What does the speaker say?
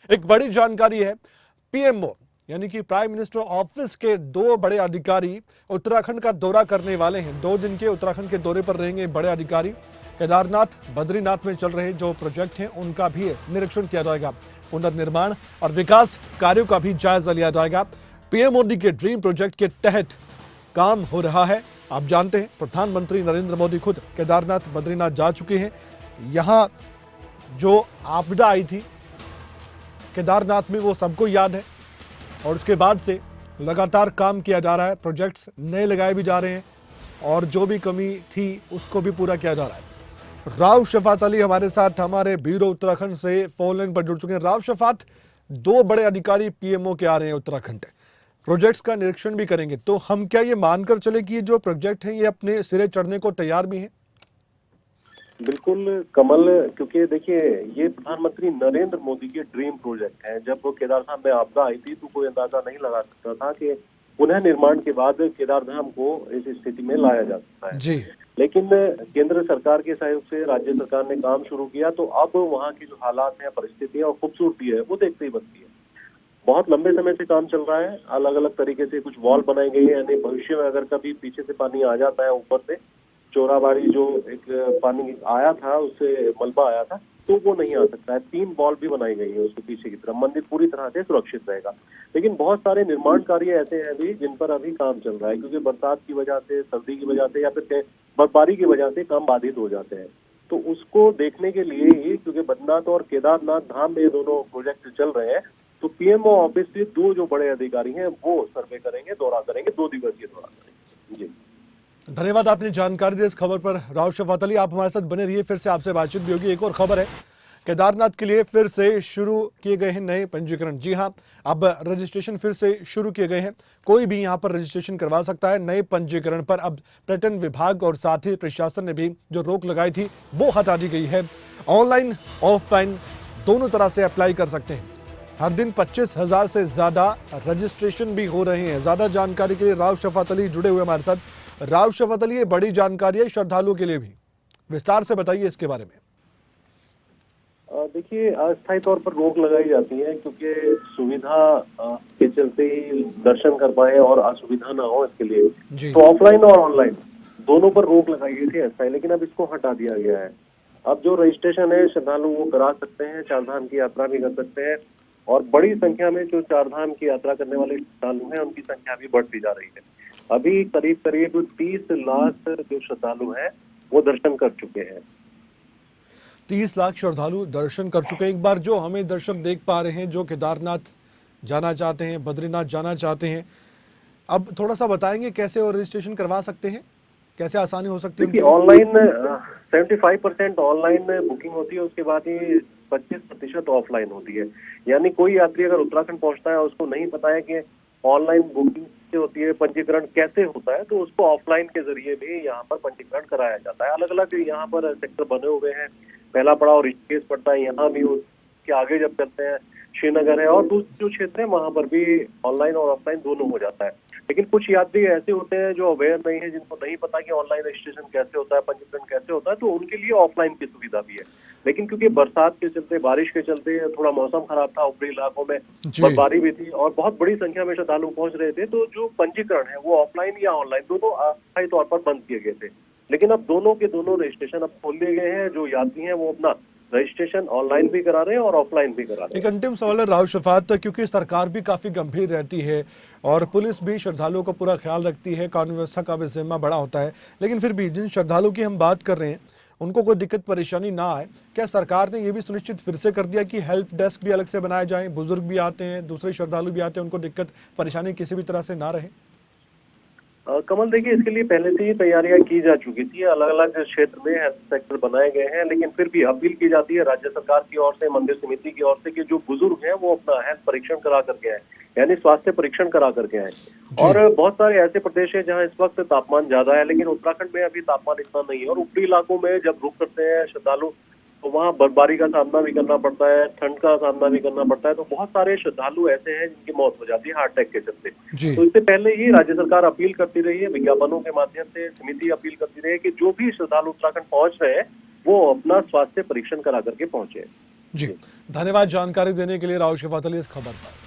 एक बड़ी जानकारी है, पीएमओ यानी कि प्राइम मिनिस्टर ऑफिस के दो बड़े अधिकारी उत्तराखंड का दौरा करने वाले हैं। 2 दिन के उत्तराखंड के दौरे पर रहेंगे बड़े अधिकारी। केदारनाथ बद्रीनाथ में चल रहे जो प्रोजेक्ट हैं उनका भी निरीक्षण किया जाएगा। पुनर्निर्माण और विकास कार्यों का भी जायजा लिया जाएगा। पीएम मोदी के ड्रीम प्रोजेक्ट के तहत काम हो रहा है। आप जानते हैं प्रधानमंत्री नरेंद्र मोदी खुद केदारनाथ बद्रीनाथ जा चुके हैं। यहां जो आपदा आई थी केदारनाथ में वो सबको याद है और उसके बाद से लगातार काम किया जा रहा है। प्रोजेक्ट्स नए लगाए भी जा रहे हैं और जो भी कमी थी उसको भी पूरा किया जा रहा है। राव शफात अली हमारे साथ हमारे ब्यूरो उत्तराखंड से फोन लाइन पर जुड़ चुके हैं। राव शफात, 2 बड़े अधिकारी पीएमओ के आ रहे हैं उत्तराखंड, प्रोजेक्ट्स का निरीक्षण भी करेंगे, तो हम क्या ये मानकर चले कि ये जो प्रोजेक्ट हैं ये अपने सिरे चढ़ने को तैयार भी हैं? बिल्कुल कमल, क्योंकि देखिए ये प्रधानमंत्री नरेंद्र मोदी के ड्रीम प्रोजेक्ट है। जब वो केदारधाम में आपदा आई थी तो कोई अंदाजा नहीं लगा सकता था कि पुनः निर्माण के बाद केदारधाम को इस स्थिति में लाया जा सकता है जी। लेकिन केंद्र सरकार के सहयोग से राज्य सरकार ने काम शुरू किया तो अब वहाँ की जो हालात है, परिस्थितियां और खूबसूरती है वो देखते ही बनती है। बहुत लंबे समय से काम चल रहा है, अलग अलग तरीके से कुछ वॉल बनाई गई है, यानी भविष्य में अगर कभी पीछे से पानी आ जाता है, ऊपर से चोराबाड़ी जो एक पानी आया था उससे मलबा आया था तो वो नहीं आ सकता है। 3 वॉल भी बनाई गई है उसके पीछे की तरफ। मंदिर पूरी तरह से सुरक्षित रहेगा। लेकिन बहुत सारे निर्माण कार्य ऐसे हैं अभी जिन पर अभी काम चल रहा है, क्योंकि बरसात की वजह से, सर्दी की वजह से या फिर बर्फबारी की वजह से काम बाधित हो जाते हैं। तो उसको देखने के लिए ही, क्योंकि बद्रीनाथ और केदारनाथ धाम में ये दोनों प्रोजेक्ट चल रहे हैं, तो पीएमओ ऑफिस से 2 जो बड़े अधिकारी हैं वो सर्वे करेंगे, दौरा करेंगे, 2 दिवसीय दौरा करेंगे। जी, धन्यवाद, आपने जानकारी दी इस खबर पर। राव शफात अली, आप हमारे साथ बने रहिए, फिर से आपसे बातचीत भी होगी। एक और खबर है, केदारनाथ के लिए फिर से शुरू किए गए हैं नए पंजीकरण। जी हां, अब रजिस्ट्रेशन फिर से शुरू किए गए हैं। कोई भी यहां पर रजिस्ट्रेशन करवा सकता है। नए पंजीकरण पर अब पर्यटन विभाग और साथ ही प्रशासन ने भी जो रोक लगाई थी वो हटा दी गई है। ऑनलाइन ऑफलाइन दोनों तरह से अप्लाई कर सकते हैं। हर दिन 25,000 से ज्यादा रजिस्ट्रेशन भी हो रहे हैं। ज्यादा जानकारी के लिए राव शफात अली जुड़े हुए हमारे साथ। राव शफात अली, ये बड़ी जानकारी है श्रद्धालुओं के लिए भी, विस्तार से बताइए इसके बारे में। देखिए अस्थायी तौर पर रोक लगाई जाती है क्योंकि सुविधा के चलते ही दर्शन कर पाए और असुविधा ना हो इसके लिए। तो ऑफलाइन और ऑनलाइन दोनों पर रोक लगाई गई थी अस्थायी, लेकिन अब इसको हटा दिया गया है। अब जो रजिस्ट्रेशन है श्रद्धालु वो करा सकते हैं, चारधाम की यात्रा भी कर सकते हैं और बड़ी संख्या में जो चारधाम की यात्रा करने वाले श्रद्धालु हैं उनकी संख्या भी बढ़ती जा रही है। अभी करीब करीब 30 लाख जो श्रद्धालु हैं वो दर्शन कर चुके हैं। 30 लाख श्रद्धालु दर्शन कर चुके हैं। एक बार जो हमें दर्शक देख पा रहे हैं जो केदारनाथ जाना चाहते हैं, बद्रीनाथ जाना चाहते हैं, अब थोड़ा सा बताएंगे कैसे और रजिस्ट्रेशन करवा सकते हैं, कैसे आसानी हो सकती है? ऑनलाइन 75% ऑनलाइन बुकिंग होती है, उसके बाद ही 25% ऑफलाइन होती है। यानी कोई यात्री अगर उत्तराखंड पहुंचता है और उसको नहीं पता है कि ऑनलाइन बुकिंग कैसे होती है, पंजीकरण कैसे होता है, तो उसको ऑफलाइन के जरिए भी यहाँ पर पंजीकरण कराया जाता है। अलग अलग यहाँ पर सेक्टर बने हुए हैं। पहला पड़ाव ऋषिकेश पड़ता है, यहाँ भी उसके आगे जब चलते हैं श्रीनगर है और दूसरे जो क्षेत्र है वहां पर भी ऑनलाइन और ऑफलाइन दोनों हो जाता है। लेकिन कुछ यात्री ऐसे होते हैं जो अवेयर नहीं है, जिनको नहीं पता कि ऑनलाइन रजिस्ट्रेशन कैसे होता है, पंजीकरण कैसे होता है, तो उनके लिए ऑफलाइन की सुविधा भी है। लेकिन क्योंकि बरसात के चलते, बारिश के चलते थोड़ा मौसम खराब था, ऊपरी इलाकों में बर्फबारी भी थी और बहुत बड़ी संख्या में श्रद्धालु पहुंच रहे थे, तो जो पंजीकरण है वो ऑफलाइन या ऑनलाइन दोनों अस्थायी तौर पर बंद किए गए थे। लेकिन अब दोनों के दोनों रजिस्ट्रेशन अब खोल दिए गए हैं। जो यात्री हैं वो अपना रजिस्ट्रेशन ऑनलाइन भी करा रहे हैं और ऑफलाइन भी करा रहे हैं। एक अंतिम सवाल है राव शफात, क्योंकि सरकार भी काफी गंभीर रहती है और पुलिस भी श्रद्धालुओं का पूरा ख्याल रखती है, कानून व्यवस्था का भी जिम्मा बड़ा होता है, लेकिन फिर भी जिन श्रद्धालुओं की हम बात कर रहे हैं उनको कोई दिक्कत परेशानी ना आए, क्या सरकार ने ये भी सुनिश्चित फिर से कर दिया कि हेल्प डेस्क भी अलग से बनाए जाएं? बुजुर्ग भी आते हैं, दूसरे श्रद्धालु भी आते हैं, उनको दिक्कत परेशानी किसी भी तरह से ना रहे? कमल, देखिए इसके लिए पहले से ही तैयारियां की जा चुकी थी। अलग अलग क्षेत्र में हेल्थ सेक्टर बनाए गए हैं, लेकिन फिर भी अपील की जाती है राज्य सरकार की ओर से, मंदिर समिति की ओर से, कि जो बुजुर्ग हैं वो अपना हेल्थ परीक्षण करा करके आए, यानी स्वास्थ्य परीक्षण करा करके आए। और बहुत सारे ऐसे प्रदेश हैं जहां इस वक्त तापमान ज्यादा है, लेकिन उत्तराखंड में अभी तापमान इतना नहीं है और ऊपरी इलाकों में जब रुक करते हैं श्रद्धालु तो वहाँ बर्फबारी का सामना भी करना पड़ता है, ठंड का सामना भी करना पड़ता है। तो बहुत सारे श्रद्धालु ऐसे हैं जिनकी मौत हो जाती है हार्ट अटैक के चलते। तो इससे पहले ही राज्य सरकार अपील करती रही है, विज्ञापनों के माध्यम से समिति अपील करती रही है कि जो भी श्रद्धालु उत्तराखंड पहुंच रहे हैं वो अपना स्वास्थ्य परीक्षण करा करके पहुंचे। जी, धन्यवाद जानकारी देने के लिए राहुल शेफातली इस खबर पर।